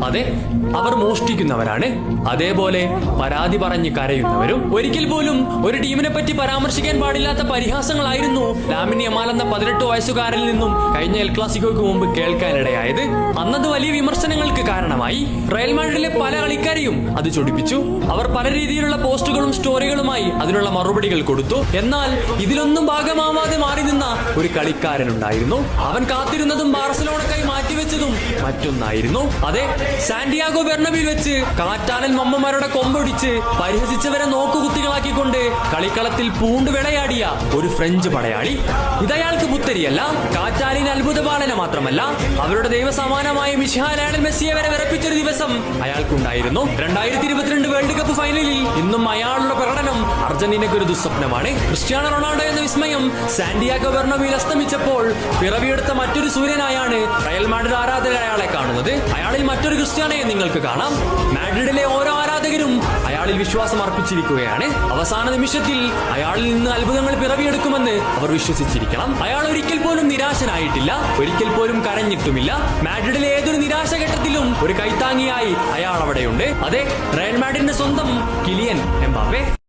അതെ, അവർ മോഷ്ടിക്കുന്നവരാണ്. അതേപോലെ പരാതി പറഞ്ഞ് കരയുന്നവരും. ഒരിക്കൽ പോലും ഒരു ടീമിനെ പറ്റി പരാമർശിക്കാൻ പാടില്ലാത്ത പരിഹാസങ്ങളായിരുന്നു ലാമിൻ യമാൽ എന്ന 18 വയസ്സുകാരിൽ നിന്നും കഴിഞ്ഞ എൽ ക്ലാസിക്കോയ്ക്ക് മുമ്പ് കേൾക്കാനിടയായത്. അന്നത് വലിയ വിമർശനങ്ങൾക്ക് കാരണമായി. റയൽ മാഡ്രിഡിലെ പല കളിക്കാരെയും അത് ചൊടിപ്പിച്ചു. അവർ പല രീതിയിലുള്ള പോസ്റ്റുകളും സ്റ്റോറികളുമായി അതിനുള്ള മറുപടികൾ കൊടുത്തു. എന്നാൽ ഇതിലൊന്നും ഭാഗമാവാതെ മാറി നിന്ന ഒരു കളിക്കാരനുണ്ടായിരുന്നു. അവൻ കാത്തിരുന്നതും ബാർസലോണക്കായി മാറ്റിവെച്ചതും മറ്റൊന്നായിരുന്നു. അതെ, സാന്റിയാഗോ ബെർണബിയിൽ വെച്ച് കാറ്റാലൻ മമ്മമാരുടെ കൊമ്പൊടിച്ച് പരിഹസിച്ചവരെ നോക്കുകുത്തികളാക്കിക്കൊണ്ട് കളിക്കളത്തിൽ പൂണ്ട് വിളയാടിയ ഒരു ഫ്രഞ്ച് പടയാളി. ഇതയാൾക്ക് പുത്തരിയല്ല, കാറ്റാലിൻ അത്ഭുത ബാലന മാത്രമല്ല, അവരുടെ ദൈവസമാനമായ മിശിഹാ ലയണൽ മെസ്സിയെ വരെ വിറപ്പിച്ചൊരു ദിവസം അയാൾക്കുണ്ടായിരുന്നു. 2022 വേൾഡ് കപ്പ് ഫൈനലിൽ ഇന്നും അയാളുടെ പ്രകടനം അർജന്റീനയ്ക്ക് ഒരു ദുസ്വപ്നമാണ്. ക്രിസ്ത്യാനോ റൊണാൾഡോ എന്ന വിസ്മയം സാന്റിയാഗോ ബെർണബിയിൽ അസ്തമിച്ചപ്പോൾ പിറവിയെടുത്ത മറ്റൊരു സൂര്യനായാണ് റയൽ മാഡ്രിഡ് ആരാധകർ അയാളെ കാണുന്നത്. അയാളിൽ മറ്റൊരു ക്രിസ്ത്യാനോയെ നിങ്ങൾക്ക് കാണാം. മാഡ്രിഡിലെ ഓരോ ആരാധകരും അയാളിൽ വിശ്വാസം അർപ്പിച്ചിരിക്കുകയാണ്. അവസാന നിമിഷത്തിൽ അയാളിൽ നിന്ന് അത്ഭുതങ്ങൾ പിറവിയെടുക്കുമെന്ന് അവർ വിശ്വസിച്ചിരിക്കണം. അയാൾ ഒരിക്കൽ പോലും നിരാശനായിട്ടില്ല, ഒരിക്കൽ പോലും കരഞ്ഞിട്ടുമില്ല. മാഡ്രിഡിലെ ഏതൊരു നിരാശഘട്ടത്തിലും ഒരു കൈത്താങ്ങിയായി അയാൾ അവിടെയുണ്ട്. അതെ, റയൽ മാഡ്രിഡിന്റെ സ്വന്തം കിലിയൻ എംബാപ്പെ.